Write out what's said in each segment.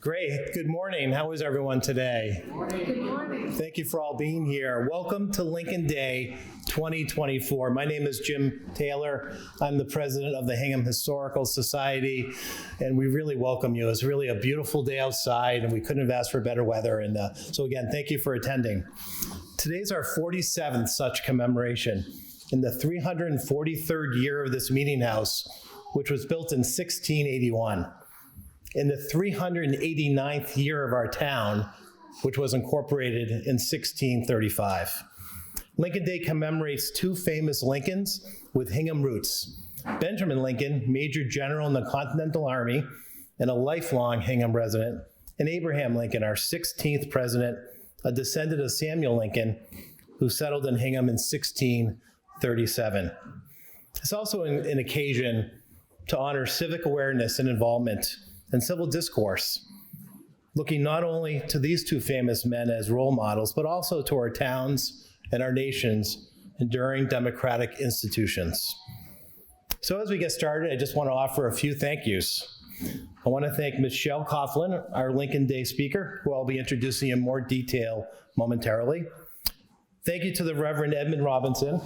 Great. Good morning. How is everyone today? Good morning. Thank you for all being here. Welcome to Lincoln Day 2024. My name is Jim Taylor. I'm the president of the Hingham Historical Society, and we really welcome you. It's really a beautiful day outside, and we couldn't have asked for better weather. And so again, thank you for attending. Today's our 47th such commemoration in the 343rd year of this meeting house, which was built in 1681. In the 389th year of our town, which was incorporated in 1635. Lincoln Day commemorates two famous Lincolns with Hingham roots. Benjamin Lincoln, Major General in the Continental Army and a lifelong Hingham resident, and Abraham Lincoln, our 16th president, a descendant of Samuel Lincoln, who settled in Hingham in 1637. It's also an occasion to honor civic awareness and involvement and civil discourse, looking not only to these two famous men as role models, but also to our towns and our nation's enduring democratic institutions. So as we get started, I just want to offer a few thank yous. I want to thank Michelle Coughlin, our Lincoln Day speaker, who I'll be introducing in more detail momentarily. Thank you to the Reverend Edmund Robinson,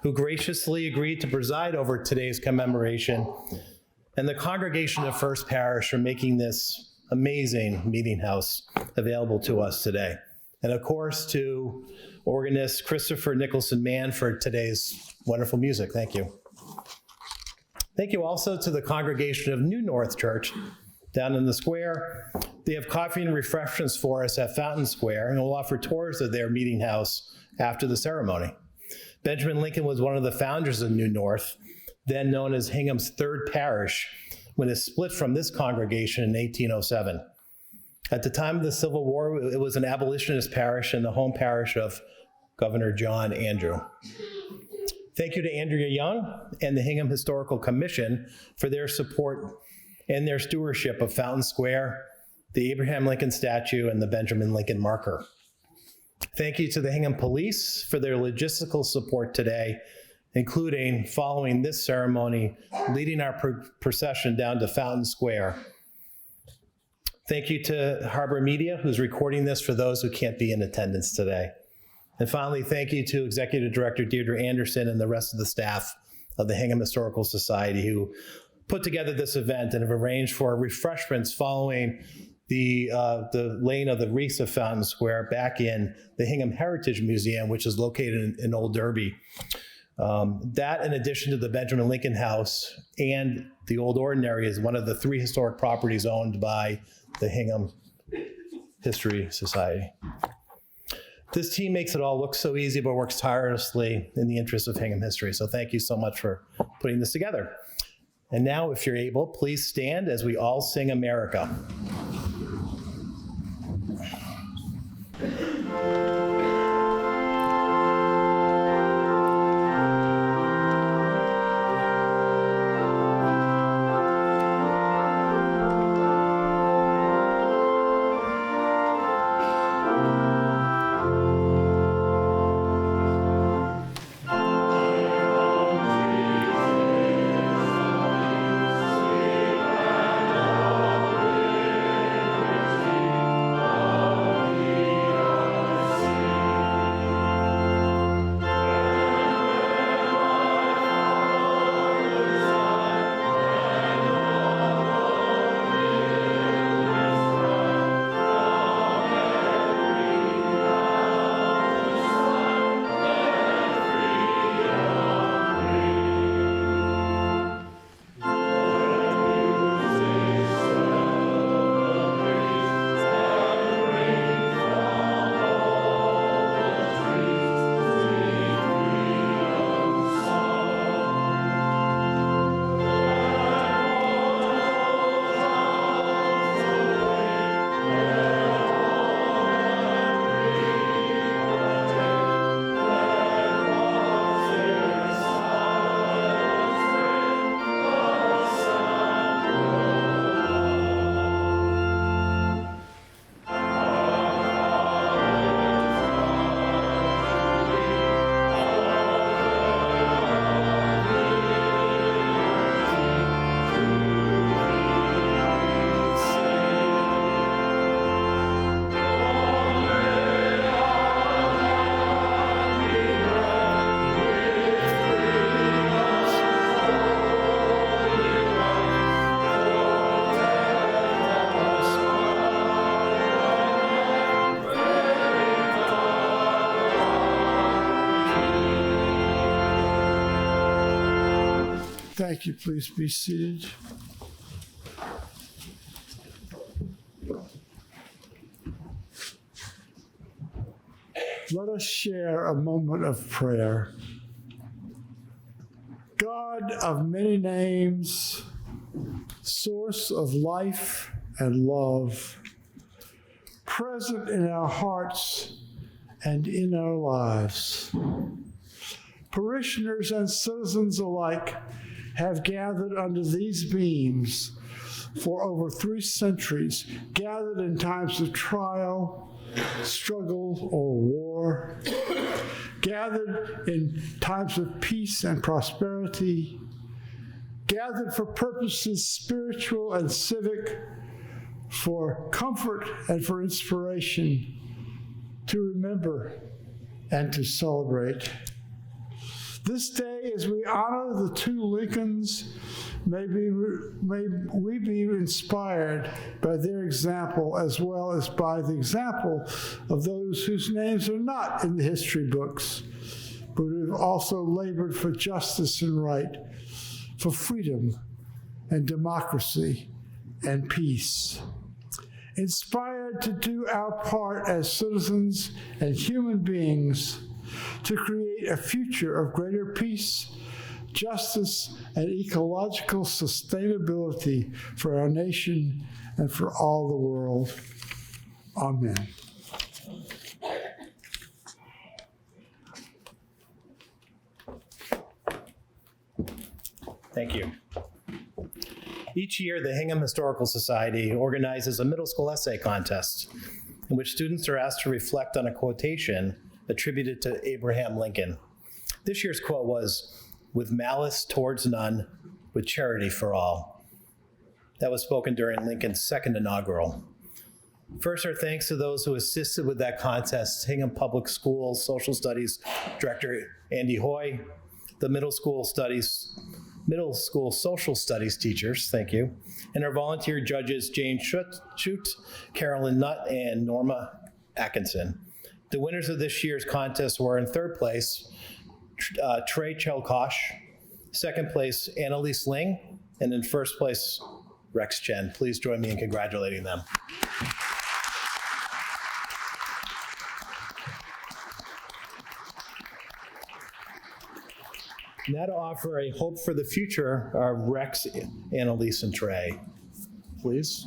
who graciously agreed to preside over today's commemoration, and the congregation of First Parish for making this amazing meeting house available to us today. And of course, to organist Christopher Nicholson Mann for today's wonderful music. Thank you. Thank you also to the congregation of New North Church down in the square. They have coffee and refreshments for us at Fountain Square, and will offer tours of their meeting house after the ceremony. Benjamin Lincoln was one of the founders of New North, then known as Hingham's third parish, when it split from this congregation in 1807. At the time of the Civil War, it was an abolitionist parish and the home parish of Governor John Andrew. Thank you to Andrea Young and the Hingham Historical Commission for their support and their stewardship of Fountain Square, the Abraham Lincoln statue, and the Benjamin Lincoln marker. Thank you to the Hingham Police for their logistical support today, including following this ceremony, leading our procession down to Fountain Square. Thank you to Harbor Media, who's recording this for those who can't be in attendance today. And finally, thank you to Executive Director Deirdre Anderson and the rest of the staff of the Hingham Historical Society who put together this event and have arranged for refreshments following the laying of the wreaths of Fountain Square back in the Hingham Heritage Museum, which is located in Old Derby. That, in addition to the Benjamin Lincoln House and the Old Ordinary, is one of the three historic properties owned by the Hingham History Society. This team makes it all look so easy, but works tirelessly in the interest of Hingham history. So thank you so much for putting this together. And now, if you're able, please stand as we all sing America. Thank you. Please be seated. Let us share a moment of prayer. God of many names, source of life and love, present in our hearts and in our lives. Parishioners and citizens alike have gathered under these beams for over 3 centuries, gathered in times of trial, struggle, or war, gathered in times of peace and prosperity, gathered for purposes spiritual and civic, for comfort and for inspiration, to remember and to celebrate. This day, as we honor the 2 Lincolns, may we be inspired by their example as well as by the example of those whose names are not in the history books, but who have also labored for justice and right, for freedom and democracy and peace. Inspired to do our part as citizens and human beings to create a future of greater peace, justice, and ecological sustainability for our nation and for all the world. Amen. Thank you. Each year, the Hingham Historical Society organizes a middle school essay contest in which students are asked to reflect on a quotation attributed to Abraham Lincoln. This year's quote was, "With malice towards none, with charity for all." That was spoken during Lincoln's 2nd inaugural. First, our thanks to those who assisted with that contest: Hingham Public Schools Social Studies Director Andy Hoy, the middle school social studies teachers, thank you, and our volunteer judges Jane Schutt, Carolyn Nutt, and Norma Atkinson. The winners of this year's contest were: in 3rd place, Trey Chelkosh, 2nd place, Annalise Ling, and in 1st place, Rex Chen. Please join me in congratulating them. Now to offer a hope for the future are Rex, Annalise, and Trey. Please.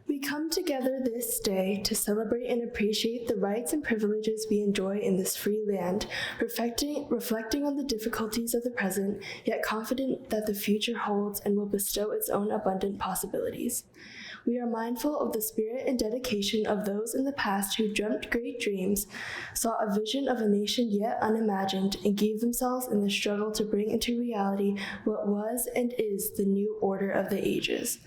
We come together this day to celebrate and appreciate the rights and privileges we enjoy in this free land, reflecting on the difficulties of the present, yet confident that the future holds and will bestow its own abundant possibilities. We are mindful of the spirit and dedication of those in the past who dreamt great dreams, saw a vision of a nation yet unimagined, and gave themselves in the struggle to bring into reality what was and is the new order of the ages.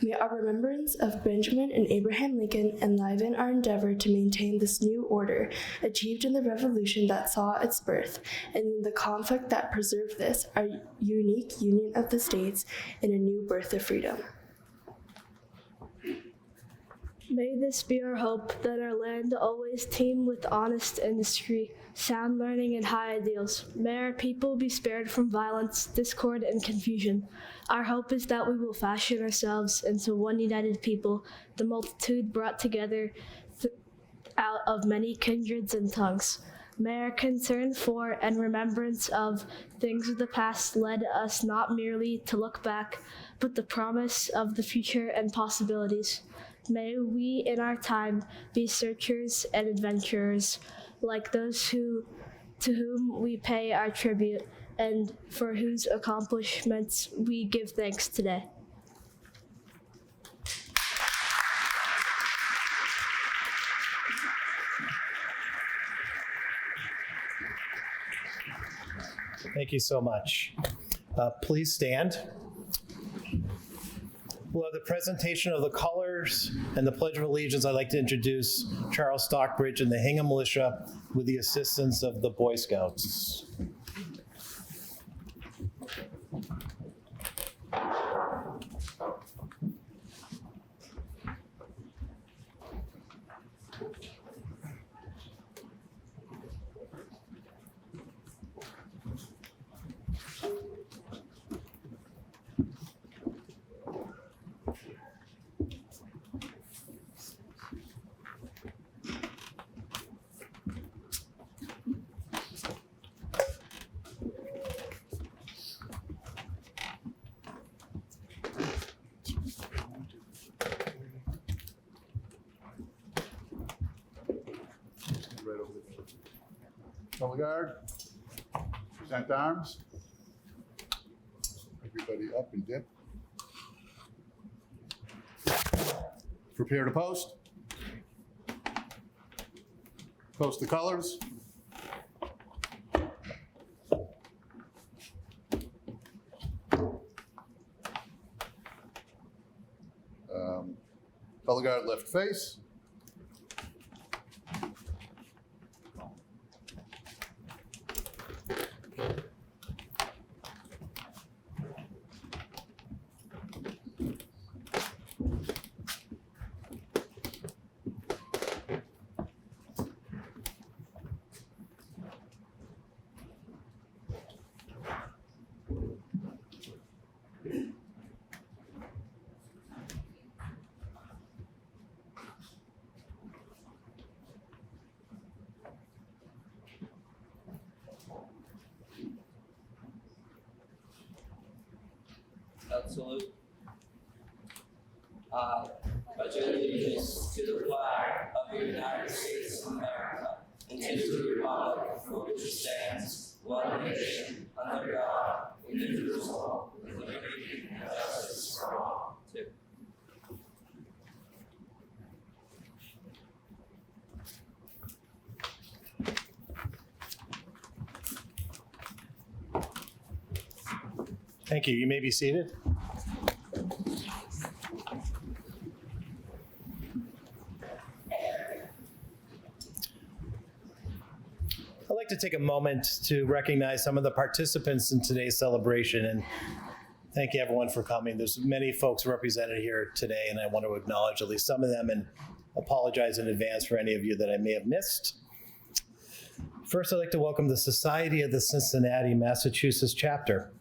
May our remembrance of Benjamin and Abraham Lincoln enliven our endeavor to maintain this new order, achieved in the revolution that saw its birth, and in the conflict that preserved this, our unique union of the states, in a new birth of freedom. May this be our hope, that our land always teem with honest industry, sound learning, and high ideals. May our people be spared from violence, discord, and confusion. Our hope is that we will fashion ourselves into one united people, the multitude brought together out of many kindreds and tongues. May our concern for and remembrance of things of the past lead us not merely to look back, but the promise of the future and possibilities. May we in our time be searchers and adventurers, like those to whom we pay our tribute and for whose accomplishments we give thanks today. Thank you so much. Please stand. We'll have the presentation of the colors and the Pledge of Allegiance. I'd like to introduce Charles Stockbridge and the Hingham Militia with the assistance of the Boy Scouts. Right over there. Color guard, present arms. Everybody up and dip. Prepare to post. Post the colors. Color guard left face. Salute. I pledge allegiance to the flag of the United States of America and to the republic for which it stands, one nation, under God, indivisible, with liberty and justice for all. Two. Thank you. You may be seated. I'd like to take a moment to recognize some of the participants in today's celebration, and thank you everyone for coming. There's many folks represented here today, and I want to acknowledge at least some of them and apologize in advance for any of you that I may have missed. First, I'd like to welcome the Society of the Cincinnati, Massachusetts chapter.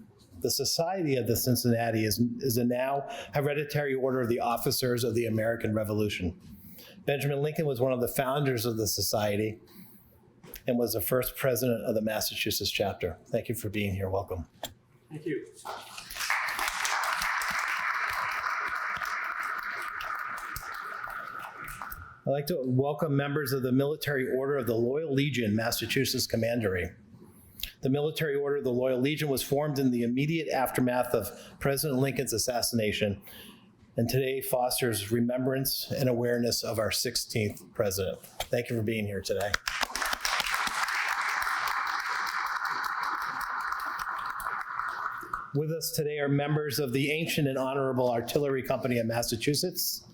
The Society of the Cincinnati is a now hereditary order of the officers of the American Revolution. Benjamin Lincoln was one of the founders of the society and was the first president of the Massachusetts chapter. Thank you for being here. Welcome. Thank you. I'd like to welcome members of the Military Order of the Loyal Legion, Massachusetts Commandery. The Military Order of the Loyal Legion was formed in the immediate aftermath of President Lincoln's assassination, and today fosters remembrance and awareness of our 16th president. Thank you for being here today. With us today are members of the Ancient and Honorable Artillery Company of Massachusetts,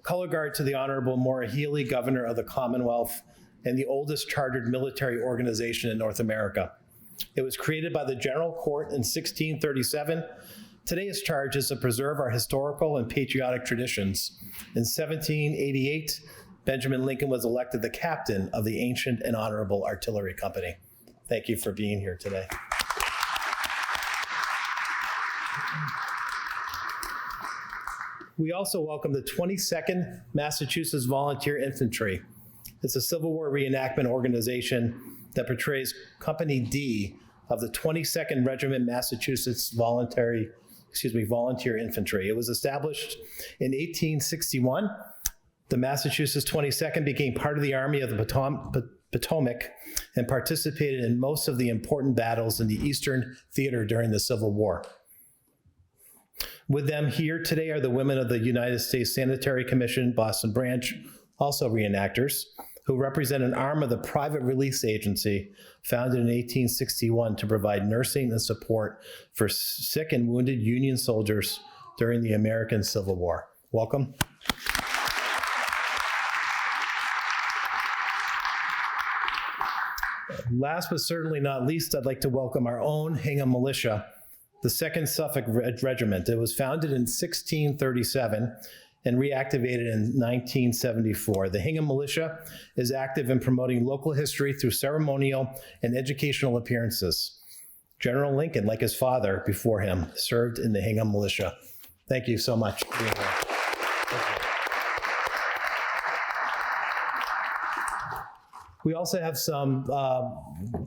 color guard to the Honorable Maura Healey, Governor of the Commonwealth, and the oldest chartered military organization in North America. It was created by the General Court in 1637. Today its charge is to preserve our historical and patriotic traditions. In 1788, Benjamin Lincoln was elected the captain of the Ancient and Honorable Artillery Company. Thank you for being here today. We also welcome the 22nd Massachusetts Volunteer Infantry. It's a Civil War reenactment organization that portrays Company D of the 22nd Regiment Massachusetts Volunteer Infantry. It was established in 1861. The Massachusetts 22nd became part of the Army of the Potomac and participated in most of the important battles in the Eastern Theater during the Civil War. With them here today are the women of the United States Sanitary Commission, Boston Branch, also reenactors, who represent an arm of the Private Release Agency founded in 1861 to provide nursing and support for sick and wounded Union soldiers during the American Civil War. Welcome. Last but certainly not least, I'd like to welcome our own Hingham Militia, the 2nd Suffolk Regiment. It was founded in 1637 and reactivated in 1974. The Hingham Militia is active in promoting local history through ceremonial and educational appearances. General Lincoln, like his father before him, served in the Hingham Militia. Thank you so much for being here. We also have some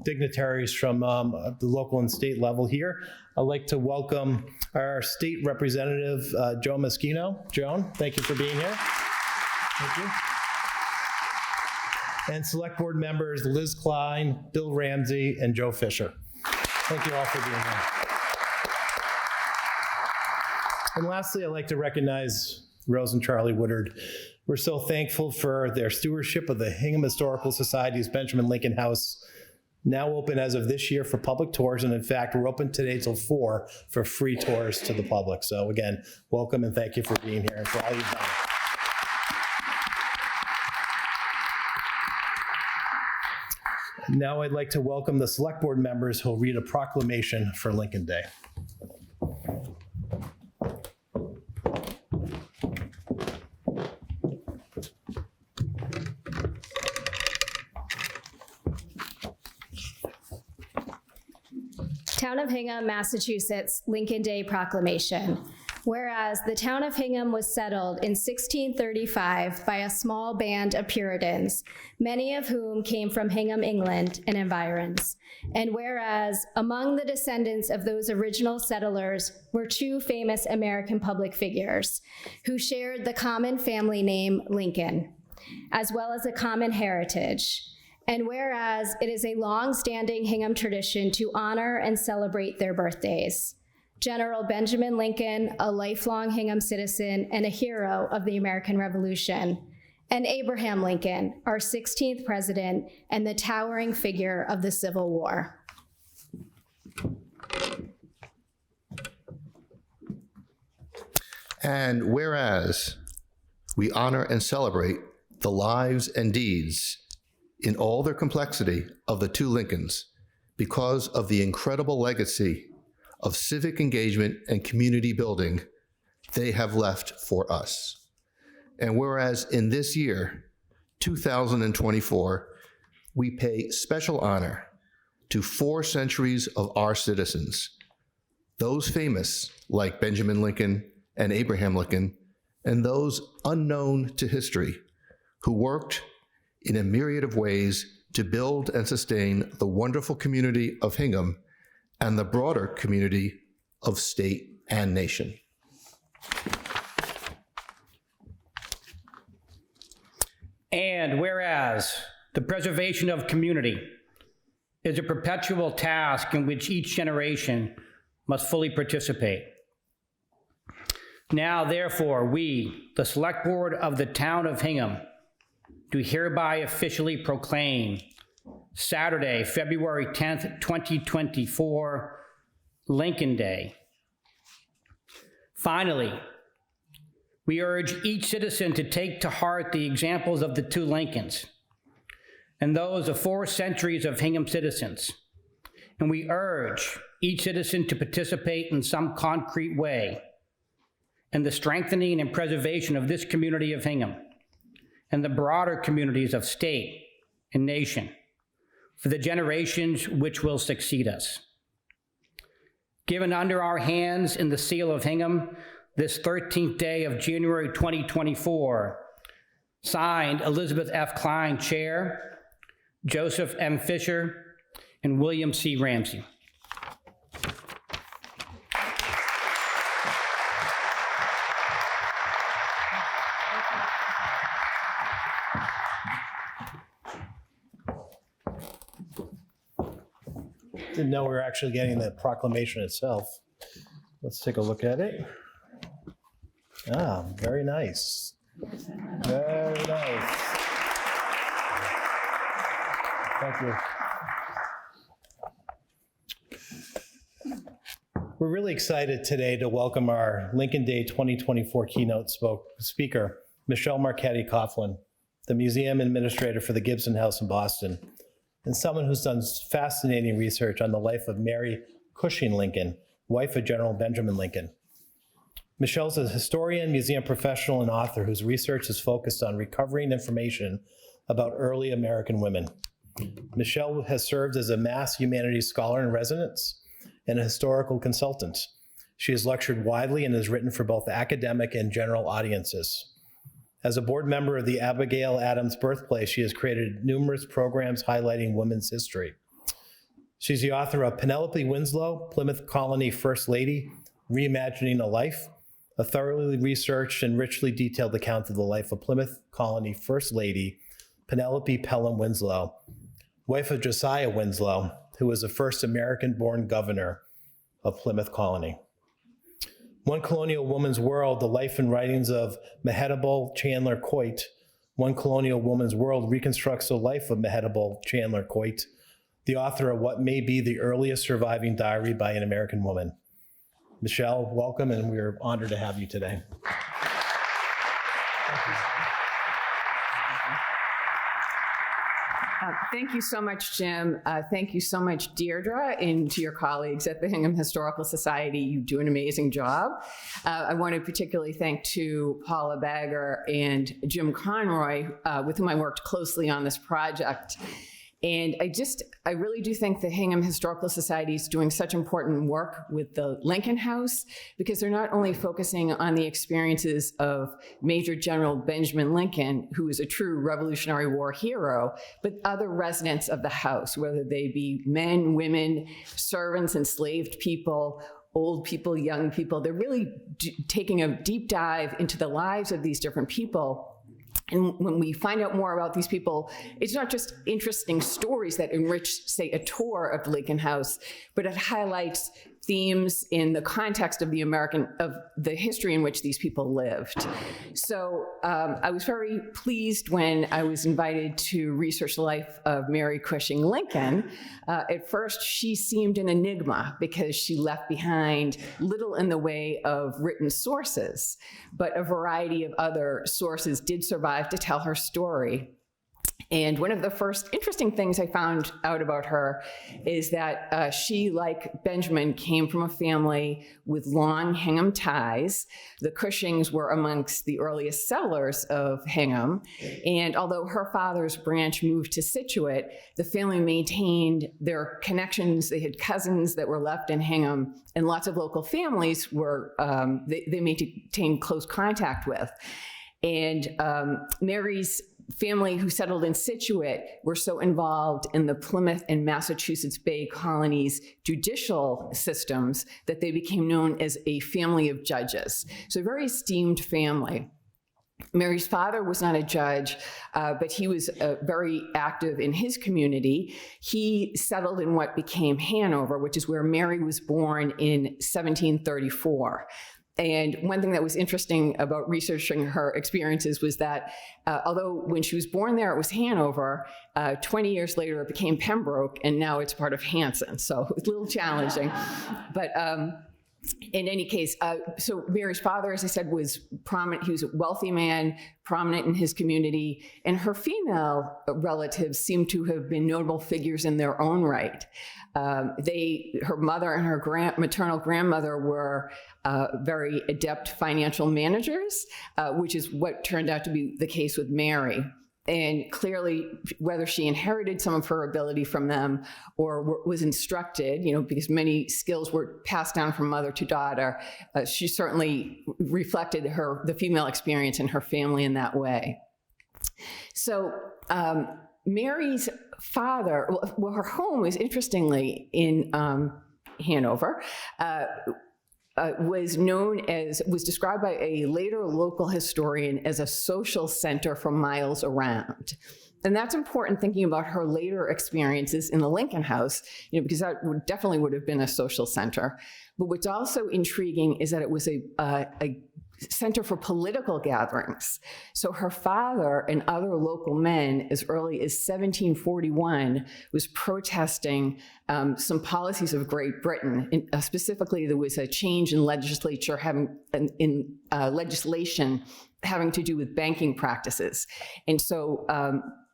dignitaries from the local and state level here. I'd like to welcome our state representative, Joe Moschino. Joan, thank you for being here. Thank you. And select board members Liz Klein, Bill Ramsey, and Joe Fisher. Thank you all for being here. And lastly, I'd like to recognize Rose and Charlie Woodard. We're so thankful for their stewardship of the Hingham Historical Society's Benjamin Lincoln House, now open as of this year for public tours. And in fact, we're open today till 4 for free tours to the public. So again, welcome and thank you for being here and for all you've done. Now I'd like to welcome the select board members who'll read a proclamation for Lincoln Day. Town of Hingham, Massachusetts, Lincoln Day Proclamation. Whereas the town of Hingham was settled in 1635 by a small band of Puritans, many of whom came from Hingham, England, and environs. And whereas among the descendants of those original settlers were 2 famous American public figures who shared the common family name Lincoln, as well as a common heritage. And whereas it is a long-standing Hingham tradition to honor and celebrate their birthdays. General Benjamin Lincoln, a lifelong Hingham citizen and a hero of the American Revolution, and Abraham Lincoln, our 16th president and the towering figure of the Civil War. And whereas we honor and celebrate the lives and deeds in all their complexity of the 2 Lincolns because of the incredible legacy of civic engagement and community building they have left for us. And whereas in this year, 2024, we pay special honor to 4 centuries of our citizens, those famous like Benjamin Lincoln and Abraham Lincoln, and those unknown to history who worked in a myriad of ways to build and sustain the wonderful community of Hingham and the broader community of state and nation. And whereas the preservation of community is a perpetual task in which each generation must fully participate. Now, therefore, we, the Select Board of the Town of Hingham, do hereby officially proclaim Saturday, February 10th, 2024, Lincoln Day. Finally, we urge each citizen to take to heart the examples of the 2 Lincolns and those of 4 centuries of Hingham citizens. And we urge each citizen to participate in some concrete way in the strengthening and preservation of this community of Hingham and the broader communities of state and nation for the generations which will succeed us. Given under our hands in the seal of Hingham this 13th day of January 2024, signed Elizabeth F. Klein, Chair, Joseph M. Fisher, and William C. Ramsey. Didn't know we were actually getting the proclamation itself. Let's take a look at it. Ah, very nice. Very nice. Thank you. We're really excited today to welcome our Lincoln Day 2024 keynote speaker, Michelle Marchetti Coughlin, the museum administrator for the Gibson House in Boston, and someone who's done fascinating research on the life of Mary Cushing Lincoln, wife of General Benjamin Lincoln. Michelle's a historian, museum professional, and author whose research is focused on recovering information about early American women. Michelle has served as a mass humanities scholar in residence and a historical consultant. She has lectured widely and has written for both academic and general audiences. As a board member of the Abigail Adams Birthplace, she has created numerous programs highlighting women's history. She's the author of Penelope Winslow, Plymouth Colony First Lady, Reimagining a Life, a thoroughly researched and richly detailed account of the life of Plymouth Colony First Lady, Penelope Pelham Winslow, wife of Josiah Winslow, who was the first American-born governor of Plymouth Colony. One Colonial Woman's World, the life and writings of Mehetable Chandler Coit. One Colonial Woman's World reconstructs the life of Mehetable Chandler Coit, the author of what may be the earliest surviving diary by an American woman. Michelle, welcome, and we're honored to have you today. Thank you so much, Jim. Thank you so much, Deirdre, and to your colleagues at the Hingham Historical Society. You do an amazing job. I want to particularly thank to Paula Bagger and Jim Conroy, with whom I worked closely on this project. And I really do think the Hingham Historical Society is doing such important work with the Lincoln House, because they're not only focusing on the experiences of Major General Benjamin Lincoln, who is a true Revolutionary War hero, but other residents of the house, whether they be men, women, servants, enslaved people, old people, young people. They're really taking a deep dive into the lives of these different people. And when we find out more about these people, it's not just interesting stories that enrich, say, a tour of the Lincoln House, but it highlights themes in the context of the history in which these people lived. So I was very pleased when I was invited to research the life of Mary Cushing Lincoln. At first, she seemed an enigma because she left behind little in the way of written sources, but a variety of other sources did survive to tell her story. And one of the first interesting things I found out about her is that she, like Benjamin, came from a family with long Hingham ties. The Cushings were amongst the earliest settlers of Hingham. And although her father's branch moved to Scituate, the family maintained their connections. They had cousins that were left in Hingham, and lots of local families were, they maintained close contact with. And Mary's family, who settled in Scituate, were so involved in the Plymouth and Massachusetts Bay colonies' judicial systems that they became known as a family of judges. So a very esteemed family. Mary's father was not a judge, but he was very active in his community. He settled in what became Hanover, which is where Mary was born in 1734. And one thing that was interesting about researching her experiences was that although when she was born there, it was Hanover, 20 years later, it became Pembroke, and now it's part of Hanson. So it was a little challenging. But in any case, so Mary's father, as I said, was prominent. He was a wealthy man, prominent in his community, and her female relatives seem to have been notable figures in their own right. Her mother and her maternal grandmother were very adept financial managers, which is what turned out to be the case with Mary. And clearly, whether she inherited some of her ability from them or was instructed, because many skills were passed down from mother to daughter, she certainly reflected the female experience in her family in that way. So Mary's father, her home is interestingly in Hanover, was described by a later local historian as a social center for miles around. And that's important thinking about her later experiences in the Lincoln House, because that definitely would have been a social center. But what's also intriguing is that it was a center for political gatherings. So her father and other local men, as early as 1741, was protesting some policies of Great Britain. Specifically, there was a change in legislation having to do with banking practices. And so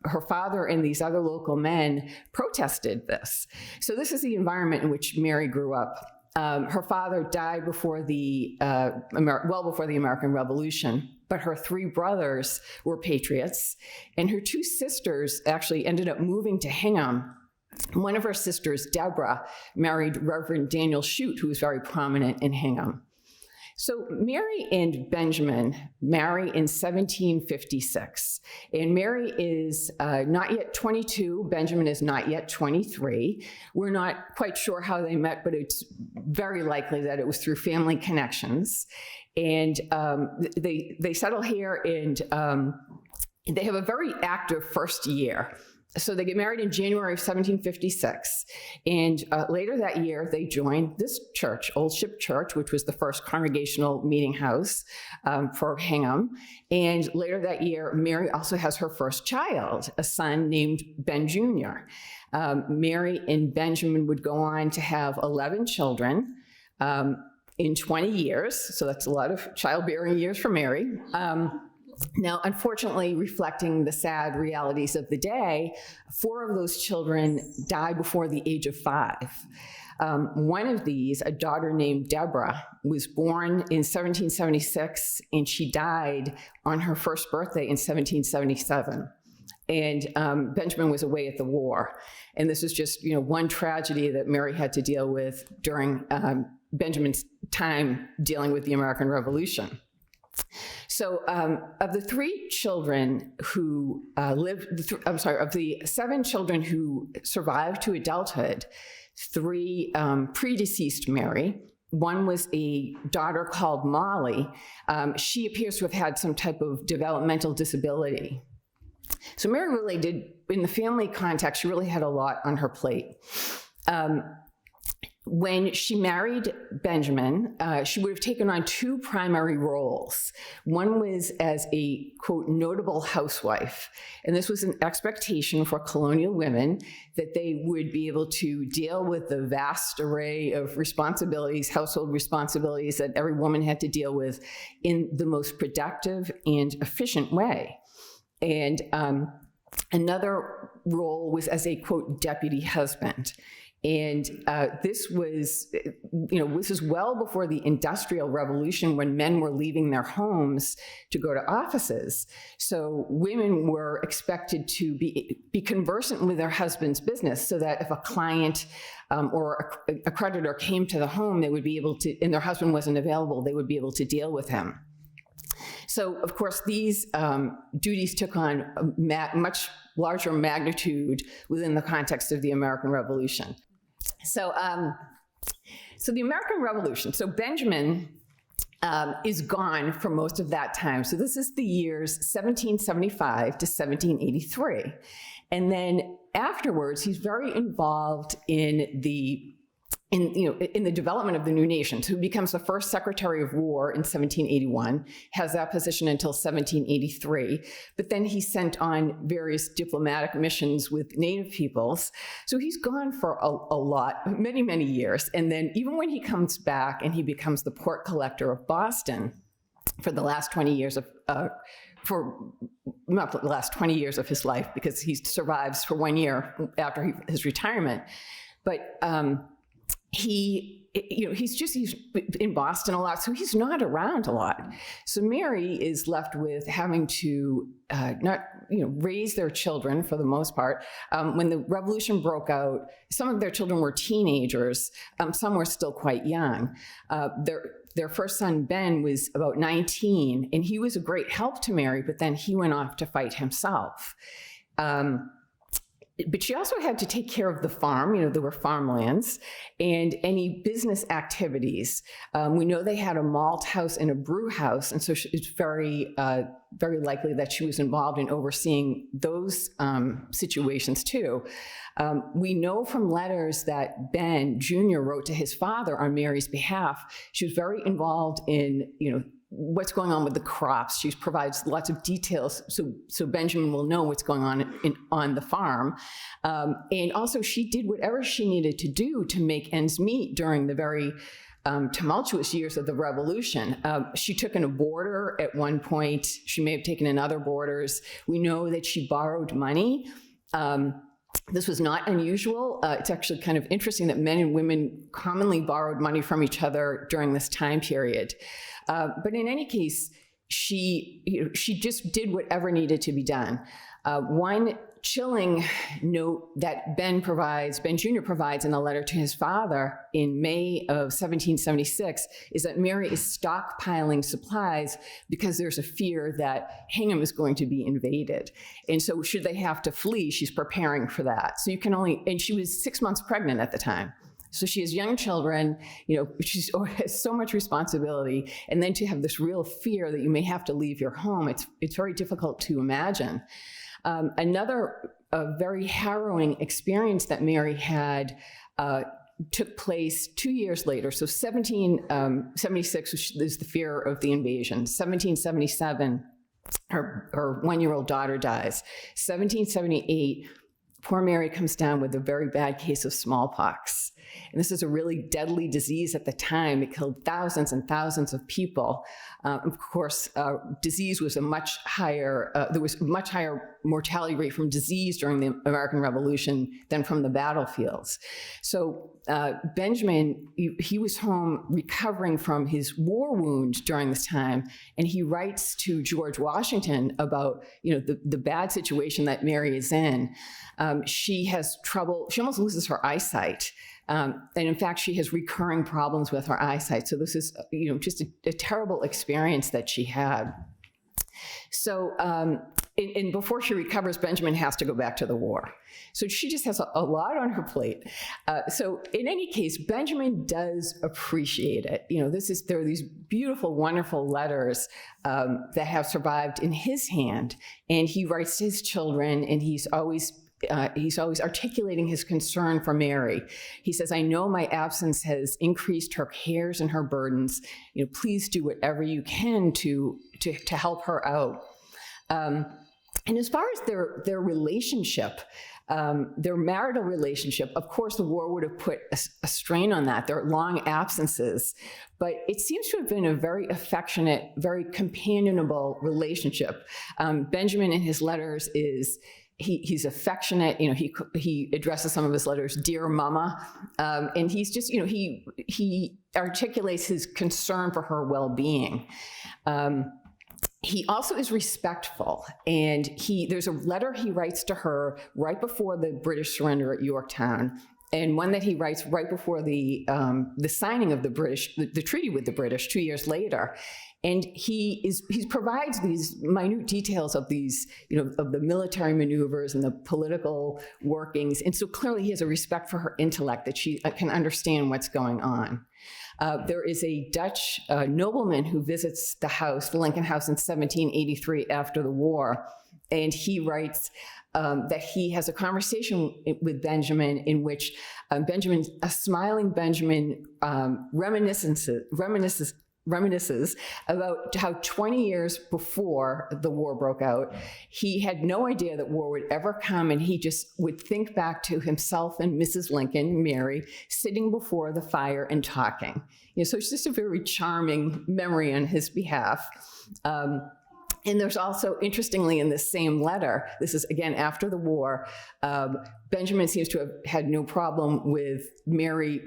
her father and these other local men protested this. So this is the environment in which Mary grew up. Her father died before well before the American Revolution, but her 3 brothers were patriots, and her 2 sisters actually ended up moving to Hingham. One of her sisters, Deborah, married Reverend Daniel Shute, who was very prominent in Hingham. So Mary and Benjamin marry in 1756, and Mary is not yet 22, Benjamin is not yet 23. We're not quite sure how they met, but it's very likely that it was through family connections. And they settle here, and they have a very active first year. So they get married in January of 1756, and later that year they joined this church, Old Ship Church, which was the first congregational meeting house for Hingham. And later that year, Mary also has her first child, a son named Ben Jr. Mary and Benjamin would go on to have 11 children in 20 years, so that's a lot of childbearing years for Mary. Now, unfortunately, reflecting the sad realities of the day, 4 of those children died before the age of 5. One of these, a daughter named Deborah, was born in 1776, and she died on her first birthday in 1777. And Benjamin was away at the war. And this is just, one tragedy that Mary had to deal with during Benjamin's time dealing with the American Revolution. So of the 3 children who of the 7 children who survived to adulthood, 3 predeceased Mary. One was a daughter called Molly. She appears to have had some type of developmental disability. So Mary really did, in the family context, she really had a lot on her plate. When she married Benjamin, she would have taken on 2 primary roles. One was as a, quote, notable housewife. And this was an expectation for colonial women that they would be able to deal with the vast array of responsibilities, household responsibilities that every woman had to deal with in the most productive and efficient way. And another role was as a, quote, deputy husband. And this was well before the Industrial Revolution, when men were leaving their homes to go to offices. So women were expected to be conversant with their husband's business, so that if a client or a creditor came to the home, they would be able to, and their husband wasn't available, they would be able to deal with him. So, of course, these duties took on a much larger magnitude within the context of the American Revolution. So the American Revolution, so Benjamin is gone for most of that time. So this is the years 1775 to 1783. And then afterwards, he's very involved in the development of the new nation. So he becomes the first Secretary of War in 1781, has that position until 1783, but then he's sent on various diplomatic missions with Native peoples. So he's gone for a lot, many, many years. And then even when he comes back and he becomes the port collector of Boston for the last 20 years of, not the last 20 years of his life, because he survives for 1 year after his retirement, but he's in Boston a lot, so he's not around a lot. So Mary is left with having to raise their children for the most part. When the revolution broke out, some of their children were teenagers, some were still quite young. Their first son, Ben, was about 19, and he was a great help to Mary, but then he went off to fight himself. But she also had to take care of the farm, there were farmlands, and any business activities. We know they had a malt house and a brew house, and so it's very, very likely that she was involved in overseeing those situations too. We know from letters that Ben Jr. wrote to his father on Mary's behalf. She was very involved in, what's going on with the crops. She provides lots of details so Benjamin will know what's going on the farm. And also she did whatever she needed to do to make ends meet during the very tumultuous years of the Revolution. She took in a boarder at one point. She may have taken in other boarders. We know that she borrowed money. This was not unusual. It's actually kind of interesting that men and women commonly borrowed money from each other during this time period. But in any case, she just did whatever needed to be done. One chilling note that Ben Jr. provides in a letter to his father in May of 1776 is that Mary is stockpiling supplies because there's a fear that Hingham is going to be invaded. And so should they have to flee, she's preparing for that. So and she was 6 months pregnant at the time. So she has young children, she has so much responsibility. And then to have this real fear that you may have to leave your home, it's very difficult to imagine. Another very harrowing experience that Mary had took place 2 years later. So 1776 is the fear of the invasion. 1777, her one-year-old daughter dies. 1778, poor Mary comes down with a very bad case of smallpox. And this is a really deadly disease at the time. It killed thousands and thousands of people. Of course, disease was there was a much higher mortality rate from disease during the American Revolution than from the battlefields. So Benjamin, he was home recovering from his war wound during this time, and he writes to George Washington about the bad situation that Mary is in. She has trouble, she almost loses her eyesight. And in fact, she has recurring problems with her eyesight. So this is, just a terrible experience that she had. So, and before she recovers, Benjamin has to go back to the war. So she just has a lot on her plate. So in any case, Benjamin does appreciate it. There are these beautiful, wonderful letters that have survived in his hand. And he writes to his children, and he's always articulating his concern for Mary. He says, "I know my absence has increased her cares and her burdens. Please do whatever you can to help her out." And as far as their relationship, their marital relationship, of course, the war would have put a strain on that. There are long absences, but it seems to have been a very affectionate, very companionable relationship. Benjamin in his letters he's affectionate. He addresses some of his letters, "Dear Mama," and he's just, he articulates his concern for her well-being. He also is respectful, and there's a letter he writes to her right before the British surrender at Yorktown, and one that he writes right before the signing of the treaty with the British 2 years later. And he provides these minute details of these, of the military maneuvers and the political workings. And so clearly he has a respect for her intellect, that she can understand what's going on. There is a Dutch nobleman who visits the Lincoln House in 1783 after the war. And he writes that he has a conversation with Benjamin in which a smiling Benjamin reminisces about how 20 years before the war broke out, he had no idea that war would ever come, and he just would think back to himself and Mrs. Lincoln, Mary, sitting before the fire and talking. So it's just a very charming memory on his behalf. And there's also, interestingly, in this same letter, this is again after the war, Benjamin seems to have had no problem with Mary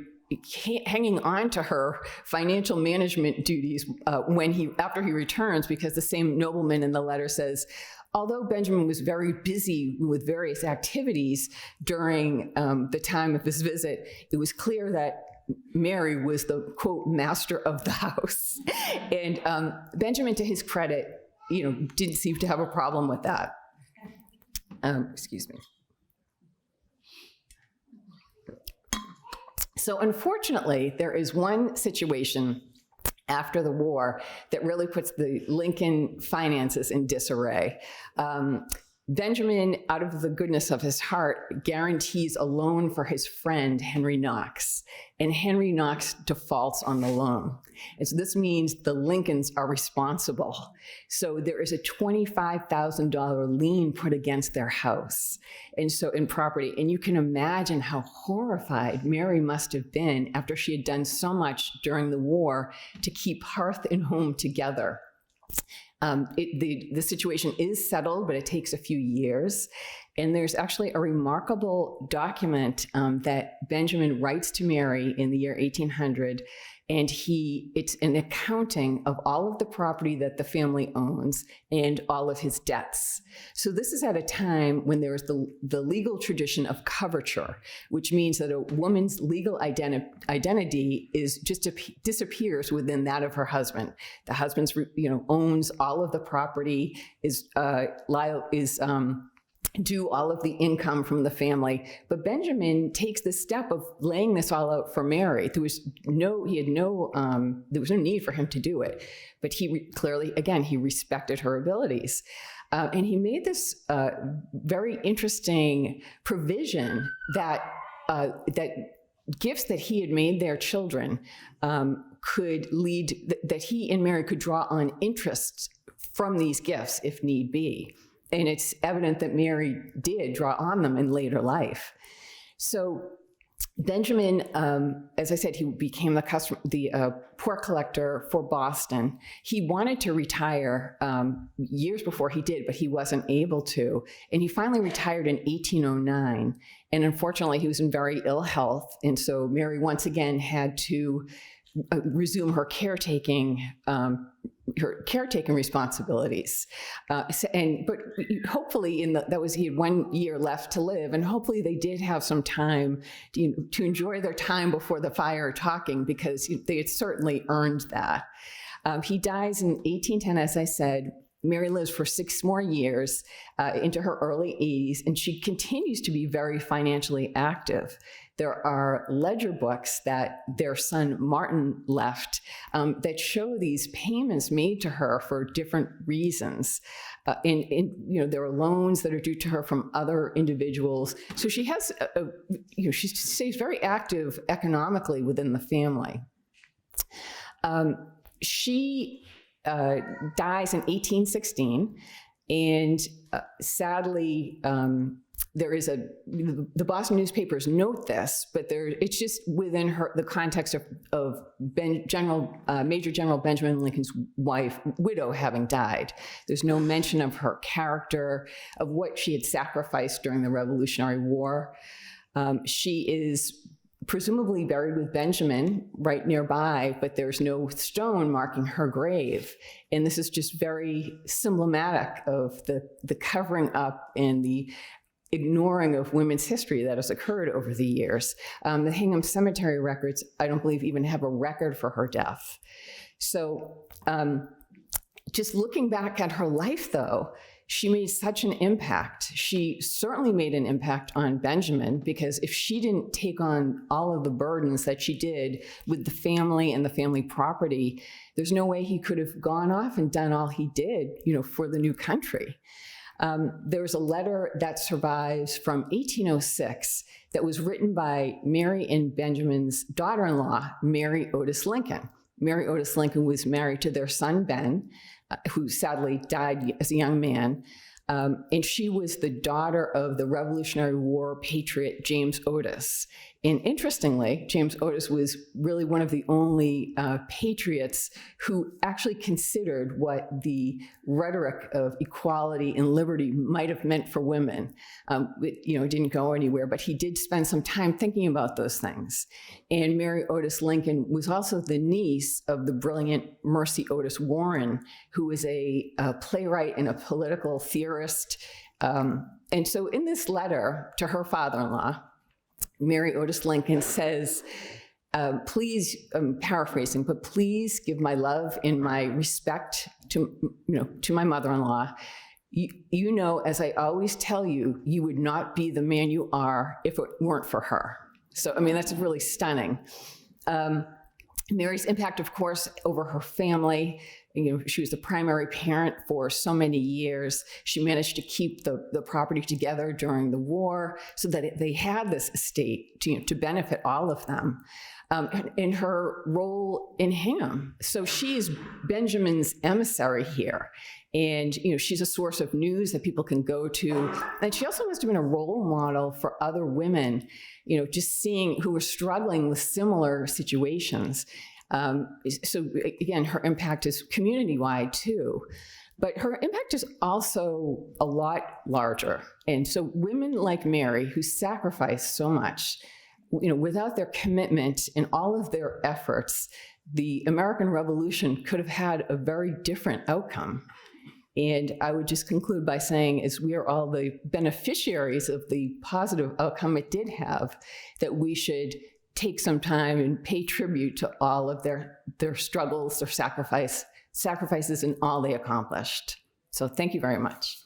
hanging on to her financial management duties after he returns, because the same nobleman in the letter says, although Benjamin was very busy with various activities during the time of his visit, it was clear that Mary was the, quote, master of the house. And Benjamin, to his credit, didn't seem to have a problem with that. Excuse me. So unfortunately, there is one situation after the war that really puts the Lincoln finances in disarray. Benjamin, out of the goodness of his heart, guarantees a loan for his friend, Henry Knox, and Henry Knox defaults on the loan. And so this means the Lincolns are responsible. So there is a $25,000 lien put against their house, and so in property. And you can imagine how horrified Mary must have been after she had done so much during the war to keep hearth and home together. The situation is settled, but it takes a few years. And there's actually a remarkable document that Benjamin writes to Mary in the year 1800. And it's an accounting of all of the property that the family owns and all of his debts. So this is at a time when there was the legal tradition of coverture, which means that a woman's legal identity is just disappears within that of her husband. The husband's, owns all of the property, is do all of the income from the family. But Benjamin takes the step of laying this all out for Mary. There was no need for him to do it. But he clearly, again, he respected her abilities. And he made this very interesting provision that gifts that he had made their children could lead, that he and Mary could draw on interest from these gifts if need be. And it's evident that Mary did draw on them in later life. So Benjamin, as I said, he became the pork collector for Boston. He wanted to retire years before he did, but he wasn't able to. And he finally retired in 1809. And unfortunately, he was in very ill health. And so Mary once again had to resume her caretaking responsibilities, but hopefully he had 1 year left to live, and hopefully they did have some time to enjoy their time before the fire talking, because they had certainly earned that. He dies in 1810, as I said. Mary lives for 6 more years into her early 80s, and she continues to be very financially active. There are ledger books that their son Martin left that show these payments made to her for different reasons. There are loans that are due to her from other individuals. So she has, she stays very active economically within the family. She dies in 1816, and sadly, there is the Boston newspapers note this, but it's just within the context of Major General Benjamin Lincoln's widow having died. There's no mention of her character, of what she had sacrificed during the Revolutionary War. She is presumably buried with Benjamin right nearby, but there's no stone marking her grave. And this is just very symptomatic of the covering up and the ignoring of women's history that has occurred over the years. The Hingham Cemetery records, I don't believe, even have a record for her death. So just looking back at her life, though, she made such an impact. She certainly made an impact on Benjamin, because if she didn't take on all of the burdens that she did with the family and the family property, there's no way he could have gone off and done all he did, for the new country. There's a letter that survives from 1806 that was written by Mary and Benjamin's daughter-in-law, Mary Otis Lincoln. Mary Otis Lincoln was married to their son, Ben, who sadly died as a young man. And she was the daughter of the Revolutionary War patriot James Otis. And interestingly, James Otis was really one of the only patriots who actually considered what the rhetoric of equality and liberty might have meant for women. It didn't go anywhere, but he did spend some time thinking about those things. And Mary Otis Lincoln was also the niece of the brilliant Mercy Otis Warren, who was a playwright and a political theorist. And so in this letter to her father-in-law, Mary Otis Lincoln says, please, I'm paraphrasing, but please give my love and my respect to my mother-in-law. You know, as I always tell you, you would not be the man you are if it weren't for her. So, that's really stunning. Mary's impact, of course, over her family. She was the primary parent for so many years. She managed to keep the property together during the war so that they had this estate to benefit all of them. In her role in Hingham. So she's Benjamin's emissary here. And, she's a source of news that people can go to. And she also must have been a role model for other women, just seeing who were struggling with similar situations. So again, her impact is community-wide too. But her impact is also a lot larger. And so women like Mary, who sacrificed so much, without their commitment and all of their efforts, the American Revolution could have had a very different outcome. And I would just conclude by saying, as we are all the beneficiaries of the positive outcome it did have, that we should take some time and pay tribute to all of their struggles, their sacrifices, and all they accomplished. So thank you very much.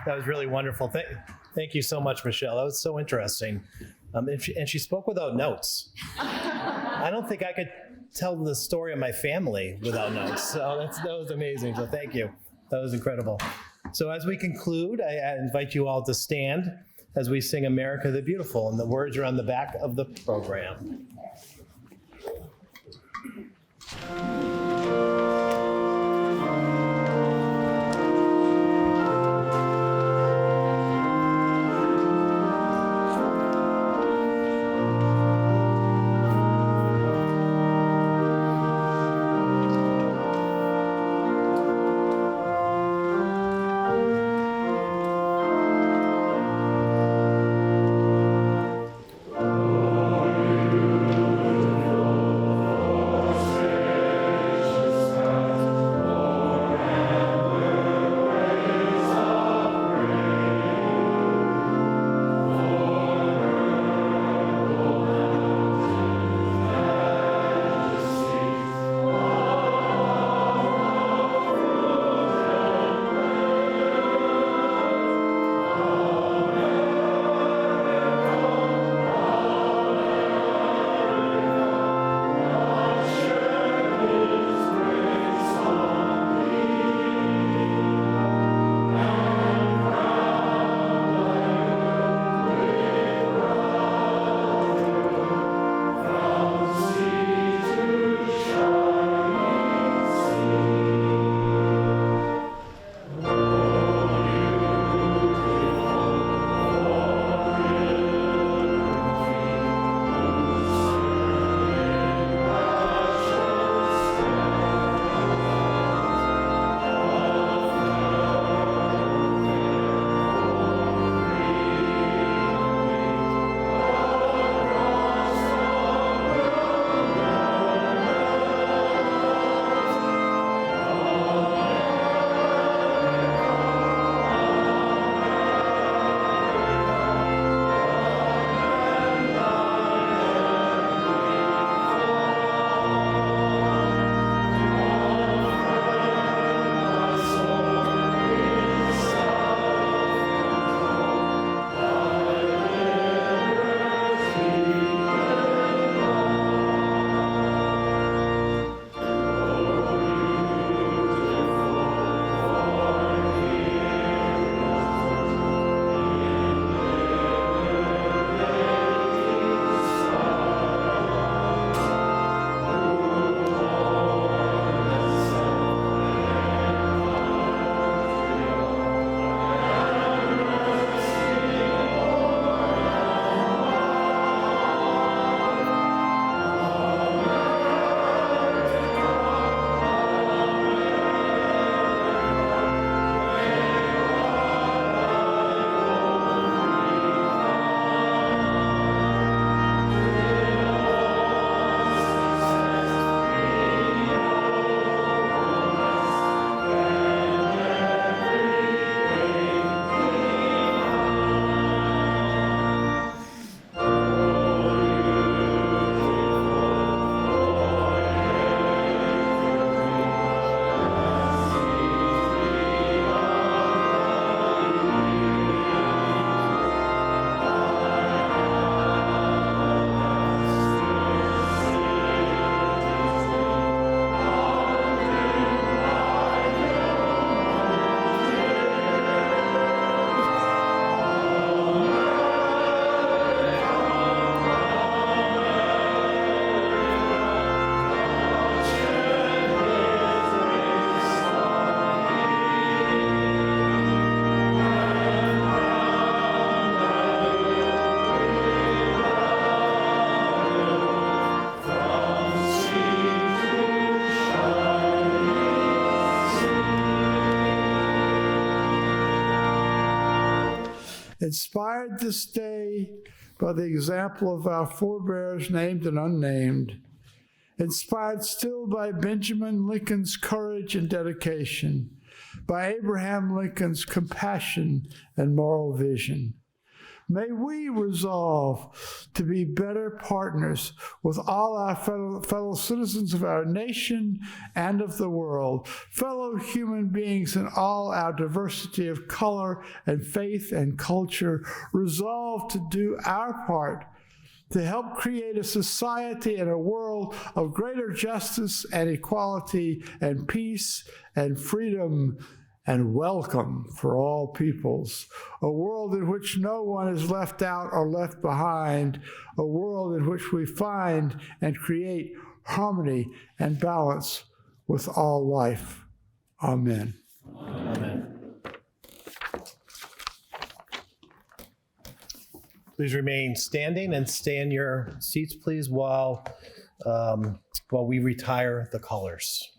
That was really wonderful. Thank you so much, Michelle. That was so interesting. And she spoke without notes. I don't think I could tell the story of my family without notes. So that was amazing. So thank you. That was incredible. So as we conclude, I invite you all to stand as we sing America the Beautiful. And the words are on the back of the program. inspired this day by the example of our forebears named and unnamed, inspired still by Benjamin Lincoln's courage and dedication, by Abraham Lincoln's compassion and moral vision. May we resolve to be better partners with all our fellow citizens of our nation and of the world, fellow human beings in all our diversity of color and faith and culture, resolve to do our part to help create a society and a world of greater justice and equality and peace and freedom and welcome for all peoples, a world in which no one is left out or left behind, a world in which we find and create harmony and balance with all life. Amen. Amen. Please remain standing and stay in your seats, please, while we retire the colors.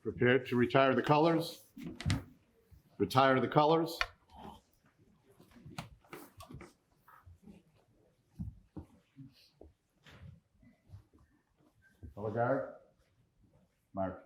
Prepare to retire the colors. Retire the colors. Color guard. Mark.